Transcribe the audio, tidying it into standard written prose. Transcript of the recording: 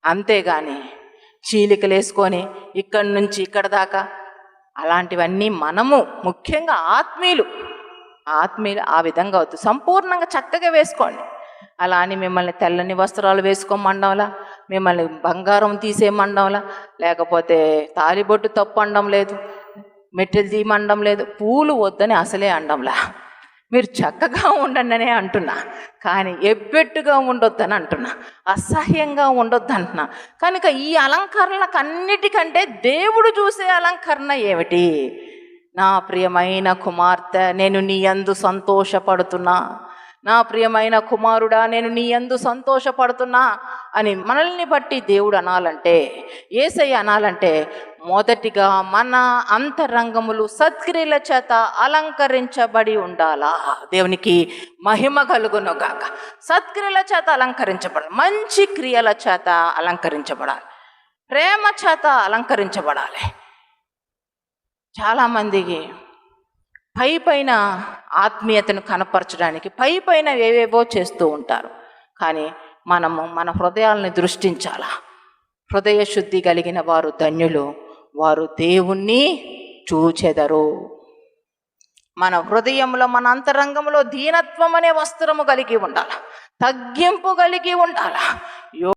అంతేగాని చీలికలు వేసుకొని ఇక్కడి నుంచి ఇక్కడ దాకా అలాంటివన్నీ మనము ముఖ్యంగా ఆత్మీయులు ఆ విధంగా వద్దు. సంపూర్ణంగా చక్కగా వేసుకోండి. అలా అని మిమ్మల్ని తెల్లని వస్త్రాలు వేసుకోమండంలా, మిమ్మల్ని బంగారం తీసేయమండంలా, లేకపోతే తాలిబొట్టు తప్పు అనడం లేదు, మెట్టెలు తీయమండం లేదు, పూలు వద్దని అసలే అండంలా. మీరు చక్కగా ఉండండి అనే అంటున్నా, కానీ ఎబ్బెట్టుగా ఉండొద్దని అంటున్నా, అసహ్యంగా ఉండొద్దు అంటున్నా. కనుక ఈ అలంకరణలకు అన్నిటికంటే దేవుడు చూసే అలంకరణ ఏమిటి? నా ప్రియమైన కుమార్తె, నేను నీ యందు సంతోషపడుతున్నా, నా ప్రియమైన కుమారుడా, నేను నీ యందు సంతోషపడుతున్నా అని మనల్ని బట్టి దేవుడు అనాలంటే, యేసయ్య అనాలంటే, మొదటిగా మన అంతరంగములు సత్క్రియల చేత అలంకరించబడి ఉండాలా. దేవునికి మహిమ కలుగును గాక. సత్క్రియల చేత అలంకరించబడాలి, మంచి క్రియల చేత అలంకరించబడాలి, ప్రేమ చేత అలంకరించబడాలి. చాలామందికి పైన ఆత్మీయతను కనపరచడానికి పైన ఏవేవో చేస్తూ ఉంటారు. కానీ మనము మన హృదయాలని దృష్టించాలా. హృదయ శుద్ధి కలిగిన వారు ధన్యులు, వారు దేవుణ్ణి చూచెదరు. మన హృదయంలో, మన అంతరంగంలో దీనత్వం అనే వస్త్రము కలిగి ఉండాలి, తగ్గింపు కలిగి ఉండాలి.